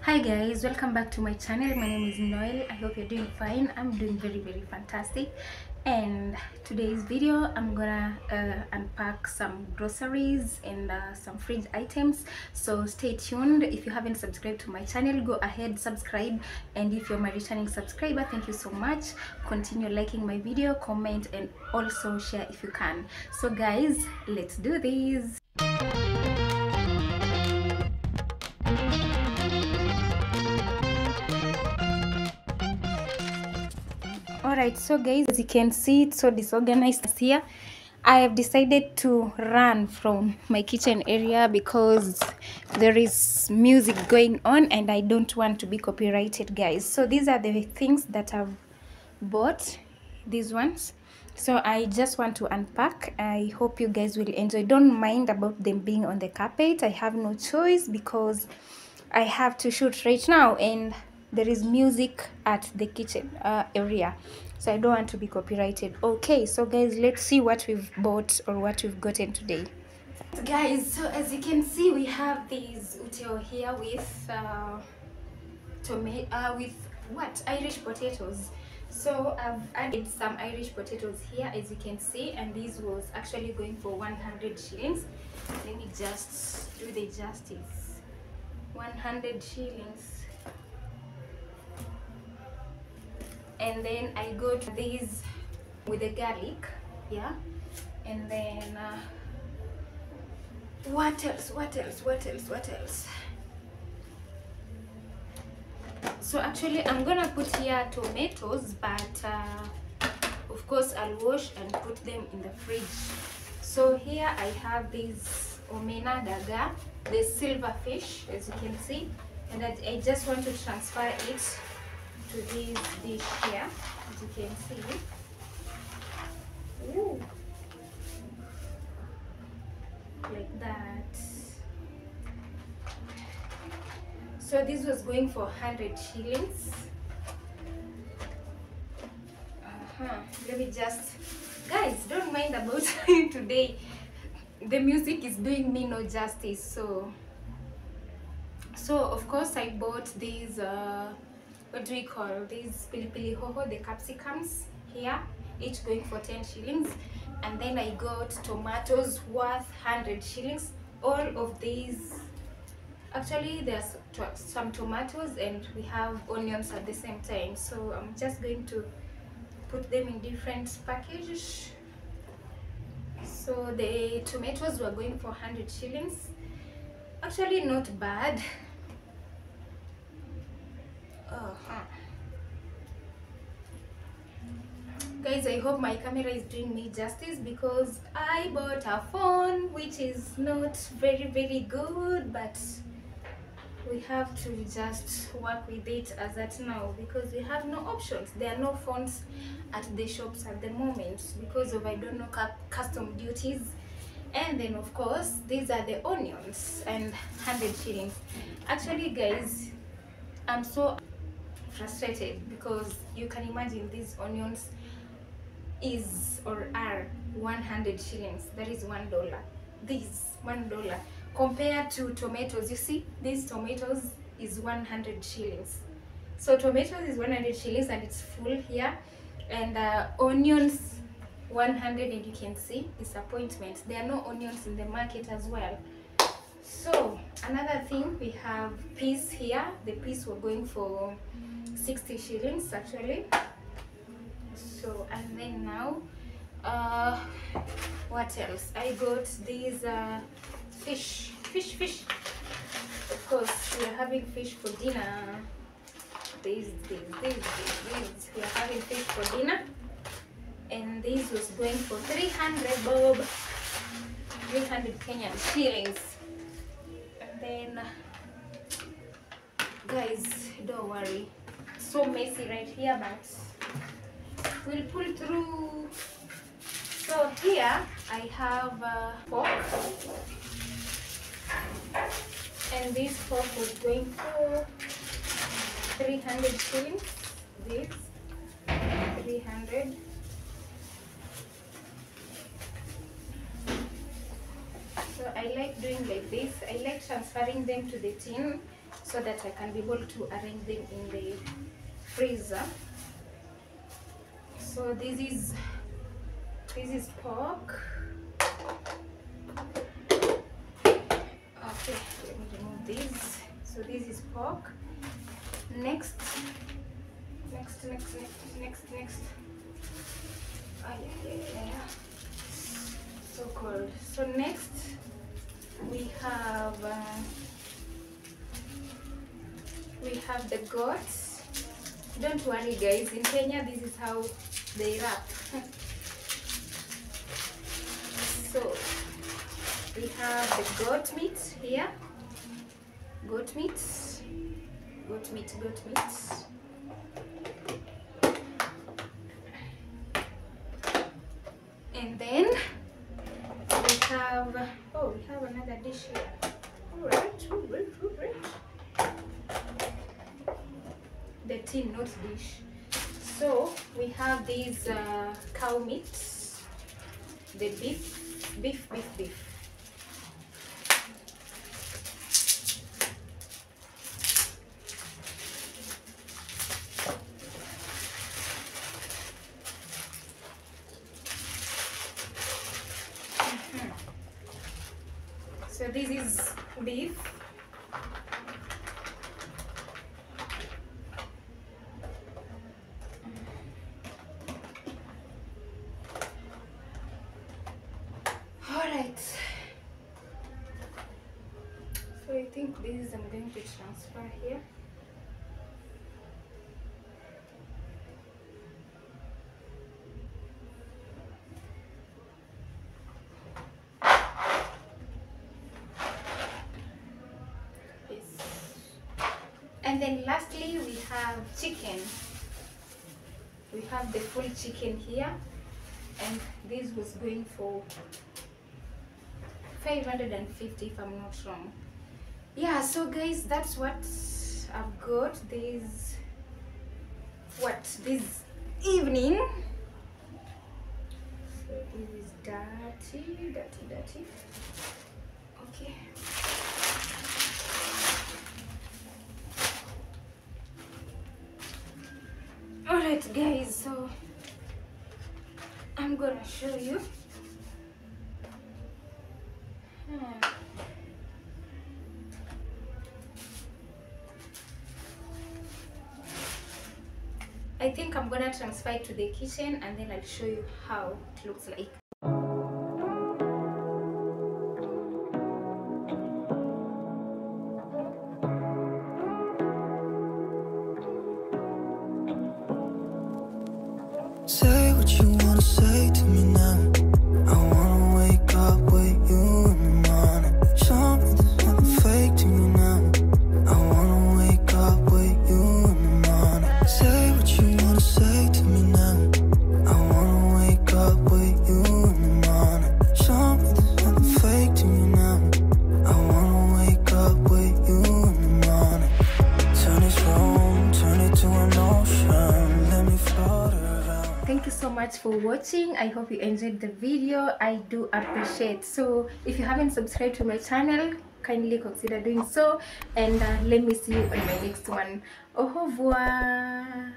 Hi guys, welcome back to my channel. My name is Noel. I hope you're doing fine. I'm doing very fantastic. And today's video I'm gonna unpack some groceries and some fridge items, so stay tuned. If you haven't subscribed to my channel, go ahead, subscribe. And if you're my returning subscriber, thank you so much. Continue liking my video, comment, and also share if you can. So guys, let's do this. Alright, so guys, as you can see, it's so disorganized here. I have decided to run from my kitchen area because there is music going on and I don't want to be copyrighted, guys. So these are the things that I've bought, these ones. So I just want to unpack. I hope you guys will enjoy. Don't mind about them being on the carpet. I have no choice because I have to shoot right now and there is music at the kitchen area, so I don't want to be copyrighted. Okay, so guys, let's see what we've bought or what we've gotten today. Guys, so as you can see, we have these uteo here with with what, Irish potatoes. So I've added some Irish potatoes here, as you can see, and this was actually going for 100 shillings. Let me just do the justice. 100 shillings. And then I got these with the garlic, yeah. And then what else? So actually I'm gonna put here tomatoes, but of course I'll wash and put them in the fridge. So here I have these omena daga, the silver fish, as you can see, and I just want to transfer it to this dish here, as you can see. Ooh. Like that. So this was going for 100 shillings. Let me just, guys, don't mind about today. The music is doing me no justice. So of course I bought these what do we call these, pilipili hoho, the capsicums here, each going for 10 shillings. And then I got tomatoes worth 100 shillings. All of these, actually there's some tomatoes and we have onions at the same time, so I'm just going to put them in different packages. So the tomatoes were going for 100 shillings. Actually not bad. Guys, I hope my camera is doing me justice because I bought a phone which is not very good, but we have to just work with it as at now because we have no options. There are no phones at the shops at the moment because of, I don't know, custom duties. And then of course these are the onions and 100 shillings. Actually guys, I'm so frustrated because you can imagine these onions is or are 100 shillings. That is $1. This $1 compared to tomatoes. You see, these tomatoes is 100 shillings. So tomatoes is 100 shillings and it's full here, and onions 100, and you can see disappointment. There are no onions in the market as well. So another thing, we have peas here. The peas were going for 60 shillings actually. So, and then now what else? I got these fish. Of course we are having fish for dinner. These we are having fish for dinner, and this was going for 300 bob, 300 Kenyan shillings. And then guys, don't worry, so messy right here, but we'll pull through. So here I have a fork, and this fork was going for 300 shillings. This 300. So I like doing like this. I like transferring them to the tin so that I can be able to arrange them in the freezer. So this is pork. Okay, let me remove this. So this is pork. Next. Oh, yeah. So cold. So next we have the goats. Don't worry guys, in Kenya this is how they wrap. So we have the goat meat here. Goat meat. And then we have another dish here. All right. The tin, not dish. So we have these cow meats, the beef. So this is beef. Alright. So I think this I'm going to transfer here. And then lastly we have chicken. We have the full chicken here, and this was going for 550 if I'm not wrong. Yeah, so guys, that's what I've got this evening. So this is dirty. Okay. Alright guys, so I'm gonna show you. I think I'm gonna transfer it to the kitchen and then I'll show you how it looks like. Say what you wanna say to me now. I wanna wake up with you in the morning. Show me there's nothing fake to you now. I wanna wake up with you in the morning. Say what you wanna say to me now. I wanna wake up with you in the morning. Show me there's nothing fake to you now. I wanna wake up with you in the morning. Turn this room, turn it to an ocean. Let me float around. Thank you so much for watching. I hope you enjoyed the video. I do appreciate. So if you haven't subscribed to my channel, kindly consider doing so, and let me see you on my next one. Au revoir.